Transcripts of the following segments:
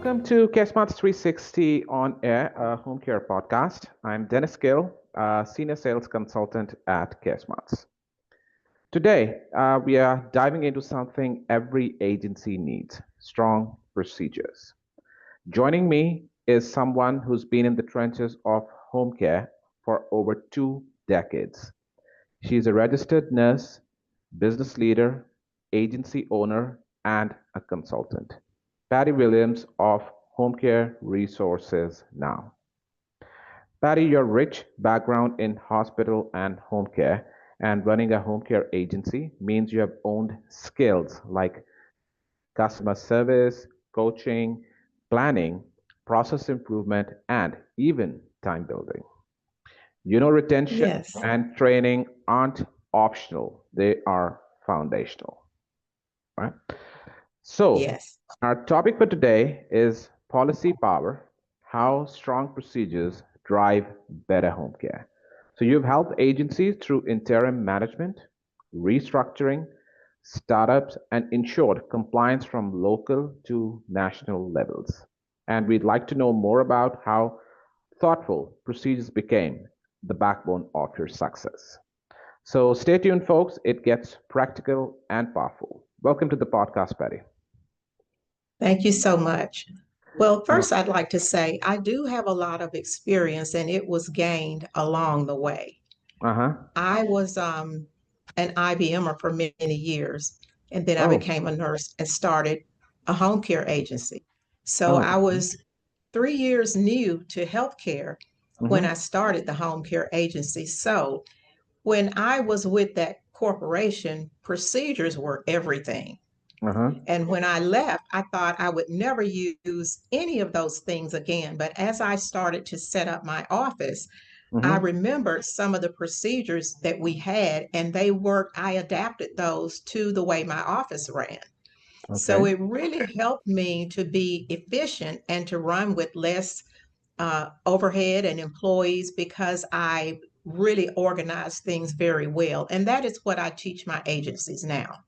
Welcome to CareSmarts 360 on Air, a home care podcast. I'm Dennis Gill, Senior Sales Consultant at CareSmarts. Today, we are diving into something every agency needs: strong procedures. Joining me is someone who's been in the trenches of home care for over 2 decades. She's a registered nurse, business leader, agency owner, and a consultant. Patti Williams of Home Care Resources Now. Patti, your rich background in hospital and home care and running a home care agency means you have owned skills like customer service, coaching, planning, process improvement, and even time building. Retention Yes, and training aren't optional, they are foundational, right? So, yes. our topic for today is policy power: how strong procedures drive better home care. So, you've helped agencies through interim management, restructuring, startups, and ensured compliance from local to national levels. And we'd like to know more about how thoughtful procedures became the backbone of your success. So, stay tuned, folks. It gets practical and powerful. Welcome to the podcast, Patty. Thank you so much. Well, Uh first, I'd like to say I do have a lot of experience and it was gained along the way. huh. I was an IBMer for many years, and then I Oh, became a nurse and started a home care agency. So oh. I was 3 years new to healthcare when I Mm-hmm. started the home care agency. So when I was with that corporation, procedures were everything. Uh-huh. And when I left, I thought I would never use any of those things again. But as I started to set up my office, I Mm-hmm. remembered some of the procedures that we had, and they worked. I adapted those to the way my office ran. So Okay. it really helped me to be efficient and to run with less overhead and employees because I really organized things very well. And that is what I teach my agencies now.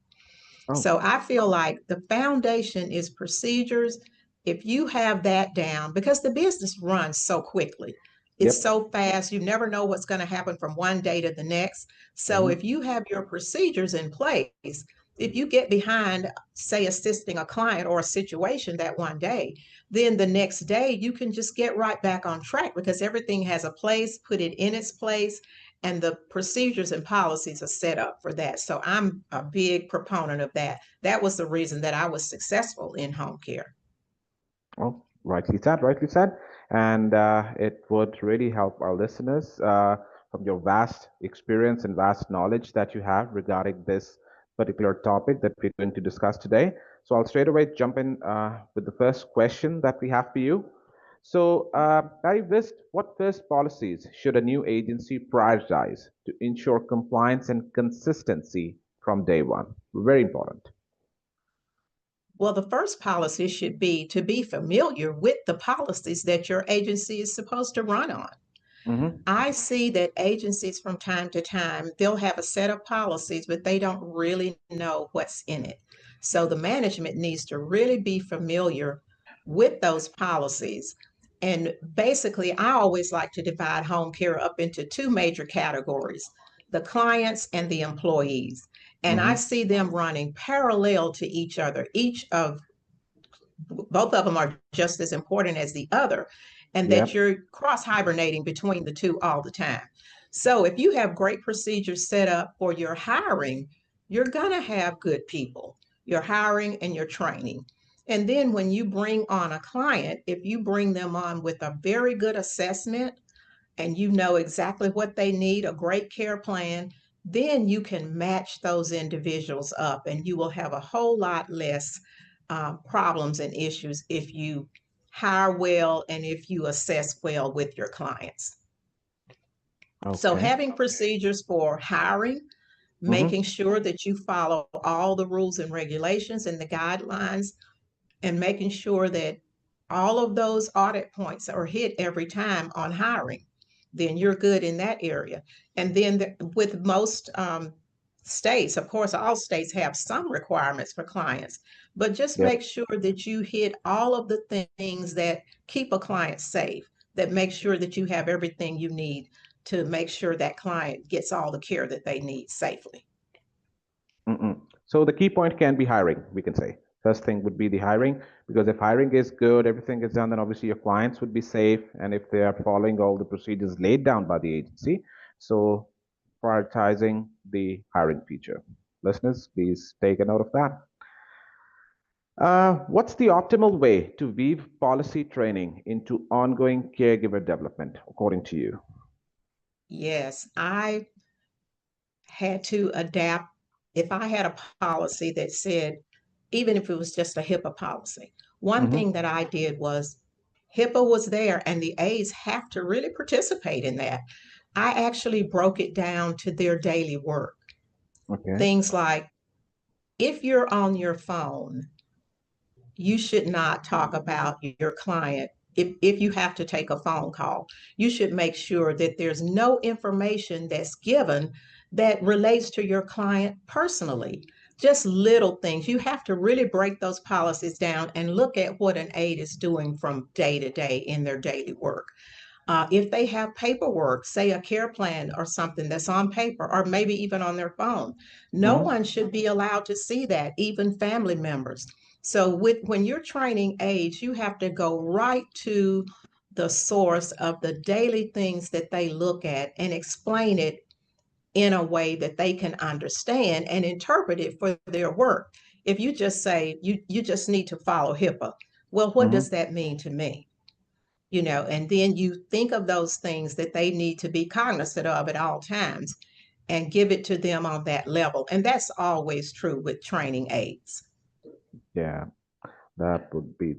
Oh, So I feel like the foundation is procedures. If you have that down, because the business runs so quickly, it's yep. so fast, you never know what's going to happen from one day to the next. So Mm-hmm. if you have your procedures in place, if you get behind, say, assisting a client or a situation that one day, then the next day you can just get right back on track because everything has a place, put it in its place, and the procedures and policies are set up for that. So I'm a big proponent of that. That was the reason that I was successful in home care. Oh, rightly said, rightly said. And it would really help our listeners from your vast experience and vast knowledge that you have regarding this particular topic that we're going to discuss today. So I'll straight away jump in with the first question that we have for you. So, Barry, what first policies should a new agency prioritize to ensure compliance and consistency from day one? Very important. Well, the first policy should be to be familiar with the policies that your agency is supposed to run on. Mm-hmm. I see that agencies from time to time, they'll have a set of policies, but they don't really know what's in it. So the management needs to really be familiar with those policies. And basically, I always like to divide home care up into two major categories: the clients and the employees. And I Mm-hmm. see them running parallel to each other. Both of them are just as important as the other, and that Yep. you're cross hibernating between the two all the time. So if you have great procedures set up for your hiring, you're going to have good people, your hiring and your training. And then when you bring on a client, if you bring them on with a very good assessment and you know exactly what they need, a great care plan, then you can match those individuals up and you will have a whole lot less problems and issues if you hire well and if you assess well with your clients. So, Okay. having procedures for hiring, Mm-hmm. making sure that you follow all the rules and regulations and the guidelines, and making sure that all of those audit points are hit every time on hiring, then you're good in that area. And then with most states, of course, all states have some requirements for clients, but just Yep. make sure that you hit all of the things that keep a client safe, that make sure that you have everything you need to make sure that client gets all the care that they need safely. Mm-mm. So the key point can be hiring, we can say. First thing would be the hiring, because if hiring is good, everything is done, then obviously your clients would be safe. And if they are following all the procedures laid down by the agency, so prioritizing the hiring feature. Listeners, please take a note of that. What's the optimal way to weave policy training into ongoing caregiver development, according to you? Yes, I had to adapt. If I had a policy that said, even if it was just a HIPAA policy, one Hmm. thing that I did was HIPAA was there and the aides have to really participate in that. I actually broke it down to their daily work. Okay. Things like if you're on your phone, you should not talk about your client. If you have to take a phone call, you should make sure that there's no information that's given that relates to your client personally. Just little things. You have to really break those policies down and look at what an aide is doing from day to day in their daily work. If they have paperwork, say a care plan or something that's on paper or maybe even on their phone, no Hmm. one should be allowed to see that, even family members. So when you're training aides, you have to go right to the source of the daily things that they look at and explain it in a way that they can understand and interpret it for their work. If you just say you just need to follow HIPAA, well, what Hmm. does that mean to me? And then you think of those things that they need to be cognizant of at all times and give it to them on that level. And that's always true with training aides. Yeah, that would be.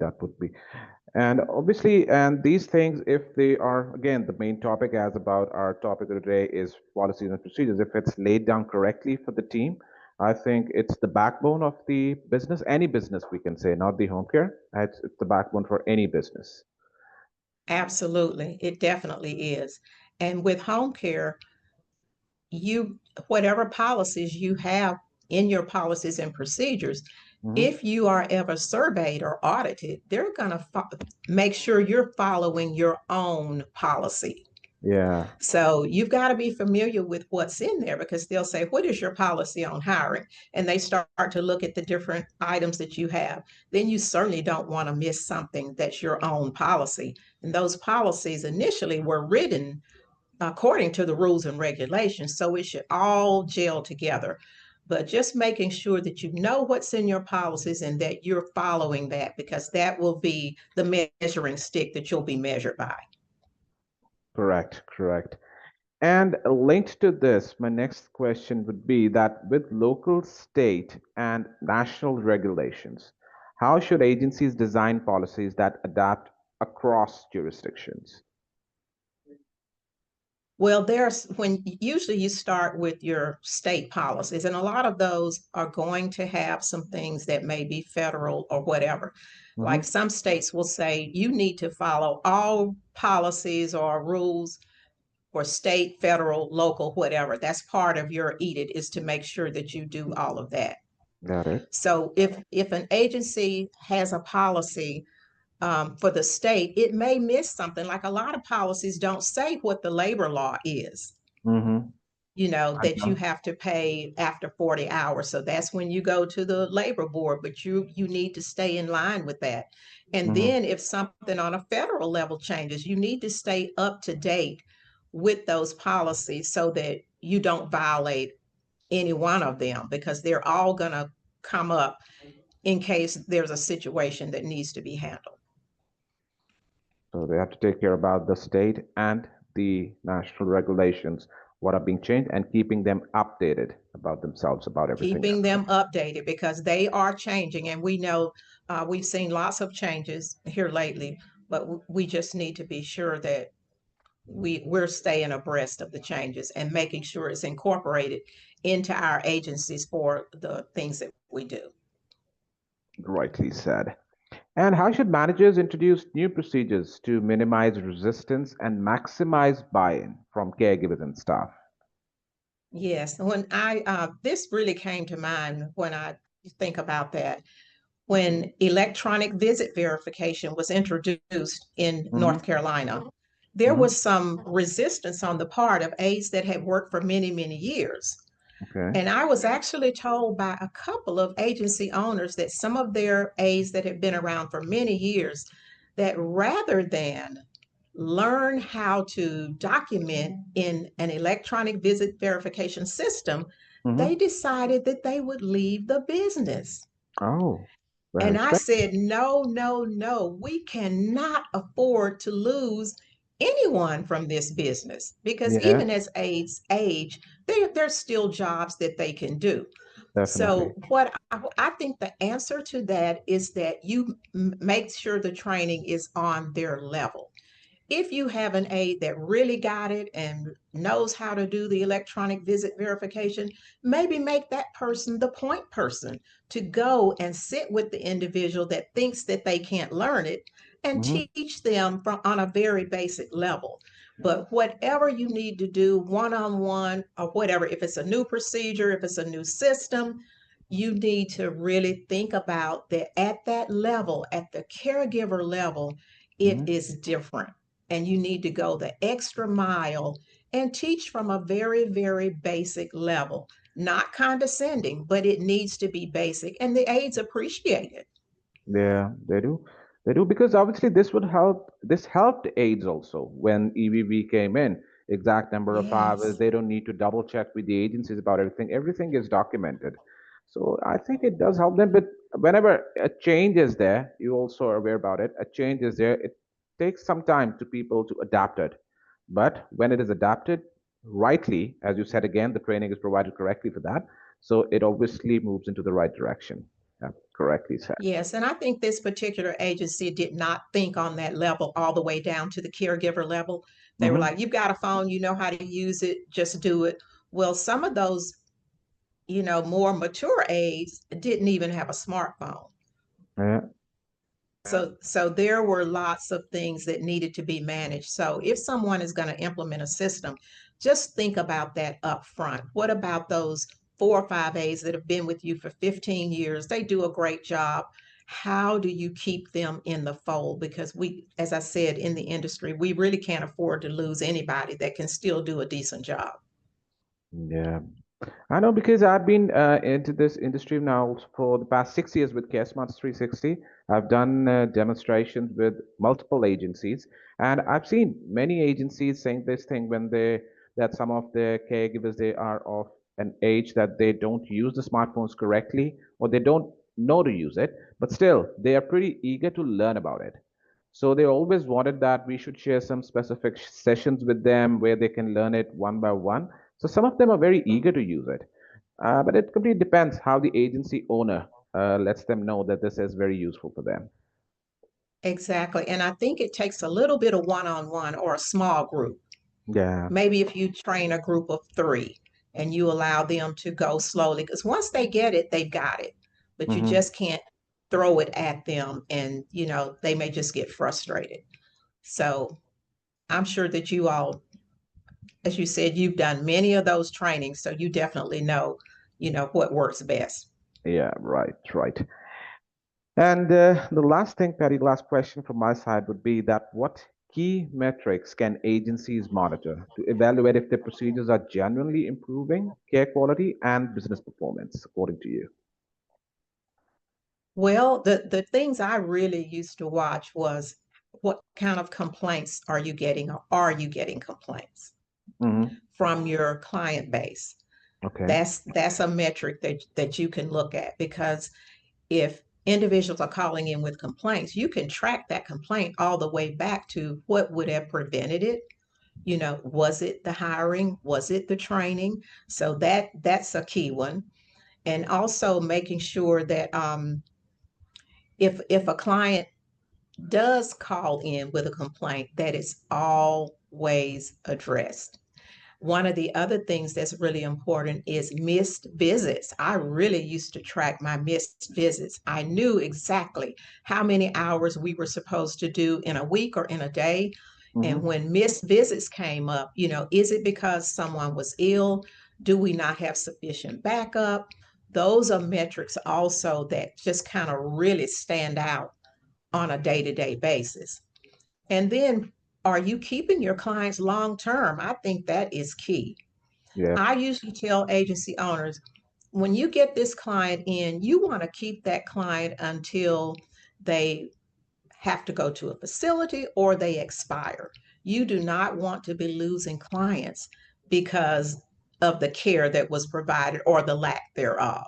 And obviously, and these things, if they are, again, the main topic as about our topic of today is policies and procedures. If it's laid down correctly for the team, I think it's the backbone of the business, any business we can say, not the home care. It's the backbone for any business. Absolutely. It definitely is. And with home care, you whatever policies you have in your policies and procedures, Hmm. if you are ever surveyed or audited, they're going to make sure you're following your own policy. Yeah. So you've got to be familiar with what's in there because they'll say, what is your policy on hiring? And they start to look at the different items that you have. Then you certainly don't want to miss something that's your own policy. And those policies initially were written according to the rules and regulations. So it should all gel together. But just making sure that you know what's in your policies and that you're following that because that will be the measuring stick that you'll be measured by. Correct, correct. And linked to this, my next question would be that with local, state, and national regulations, how should agencies design policies that adapt across jurisdictions? Well, there's when usually you start with your state policies, and a lot of those are going to have some things that may be federal or whatever. Like Hmm. some states will say you need to follow all policies or rules or state, federal, local, whatever. That's part of your EDIT is to make sure that you do all of that. Got it. So if an agency has a policy for the state, it may miss something. Like a lot of policies don't say what the labor law is, Hmm. that you have to pay after 40 hours. So that's when you go to the labor board, but you need to stay in line with that. And Hmm. then if something on a federal level changes, you need to stay up to date with those policies so that you don't violate any one of them because they're all going to come up in case there's a situation that needs to be handled. So they have to take care about the state and the national regulations, what are being changed, and keeping them updated about themselves, about everything Keeping else. them updated because they are changing, and we know we've seen lots of changes here lately, but we just need to be sure that we're staying abreast of the changes and making sure it's incorporated into our agencies for the things that we do. Rightly said. And how should managers introduce new procedures to minimize resistance and maximize buy in from caregivers and staff? Yes, when this really came to mind when I think about that. When electronic visit verification was introduced in Mm-hmm. North Carolina, there Mm-hmm. was some resistance on the part of aides that had worked for many, many years. Okay. And I was actually told by a couple of agency owners that some of their aides that had been around for many years, that rather than learn how to document in an electronic visit verification system, they Mm-hmm. decided that they would leave the business. Oh, very And I strange. said, no, no, no, we cannot afford to lose anyone from this business because Yeah, even as aides age, there's still jobs that they can do. definitely. So, what I think the answer to that is that you make sure the training is on their level. If you have an aide that really got it and knows how to do the electronic visit verification, maybe make that person the point person to go and sit with the individual that thinks that they can't learn it and Mm-hmm. teach them from on a very basic level. But whatever you need to do one-on-one or whatever, if it's a new procedure, if it's a new system, you need to really think about that at that level, at the caregiver level, it Mm-hmm. is different, and you need to go the extra mile and teach from a very, very basic level. Not condescending, but it needs to be basic, and the aides appreciate it. Yeah, they do. They do because obviously this would help. This helped AIDS also when EVV came in. Exact number of hours. Yes. They don't need to double check with the agencies about everything. Everything is documented. So I think it does help them. But whenever a change is there, you also are aware about it. A change is there. It takes some time to people to adapt it. But when it is adapted rightly, as you said again, the training is provided correctly for that. So it obviously moves into the right direction. Yeah, correctly said. Yes, and I think this particular agency did not think on that level all the way down to the caregiver level. They were Mm-hmm. like, you've got a phone, you know how to use it, just do it. Well, some of those, more mature aides didn't even have a smartphone. Yeah. So there were lots of things that needed to be managed. So if someone is going to implement a system, just think about that up front. What about those 4 or 5 aides that have been with you for 15 years? They do a great job. How do you keep them in the fold? Because we, as I said, in the industry, we really can't afford to lose anybody that can still do a decent job. Yeah. I know because I've been into this industry now for the past 6 years with CareSmarts 360. I've done demonstrations with multiple agencies, and I've seen many agencies saying this thing when they that some of their caregivers they are of an age that they don't use the smartphones correctly or they don't know to use it, but still they are pretty eager to learn about it. So they always wanted that we should share some specific sessions with them where they can learn it one by one. So some of them are very eager to use it. But it completely depends how the agency owner lets them know that this is very useful for them. Exactly. And I think it takes a little bit of one-on-one or a small group. Yeah. Maybe if you train a group of three and you allow them to go slowly, because once they get it, they've got it. But you Hmm. just can't throw it at them and, they may just get frustrated. So I'm sure that you all, as you said, you've done many of those trainings, so you definitely know, what works best. Yeah, right, right. And the last thing, Patty, the last question from my side would be that what key metrics can agencies monitor to evaluate if their procedures are genuinely improving care quality and business performance, according to you? Well, the things I really used to watch was what kind of complaints are you getting, or are you getting complaints Hmm. from your client base? Okay. That's a metric that you can look at, because if individuals are calling in with complaints, you can track that complaint all the way back to what would have prevented it. Was it the hiring? Was it the training? So that's a key one. And also making sure that if a client does call in with a complaint, that is always addressed. One of the other things that's really important is missed visits. I really used to track my missed visits. I knew exactly how many hours we were supposed to do in a week or in a day. And Hmm. when missed visits came up, is it because someone was ill? Do we not have sufficient backup? Those are metrics also that just kind of really stand out on a day-to-day basis. And then, are you keeping your clients long term? I think that is key. Yeah. I usually tell agency owners, when you get this client in, you want to keep that client until they have to go to a facility or they expire. You do not want to be losing clients because of the care that was provided or the lack thereof.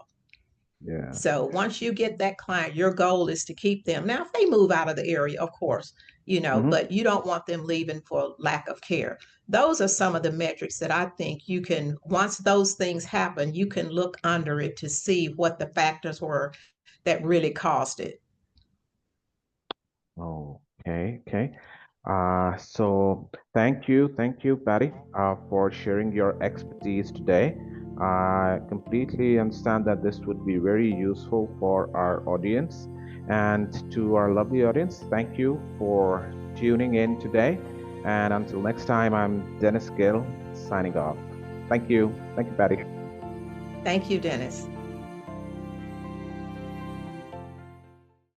Yeah. So once you get that client, your goal is to keep them. Now, if they move out of the area, of course, Hmm. but you don't want them leaving for lack of care. Those are some of the metrics that I think you can, once those things happen, you can look under it to see what the factors were that really caused it. Okay. Okay. So thank you, Patty, for sharing your expertise today. I completely understand that this would be very useful for our audience. And to our lovely audience, thank you for tuning in today. And until next time, I'm Dennis Gill signing off. Thank you. Thank you, Patty. Thank you, Dennis.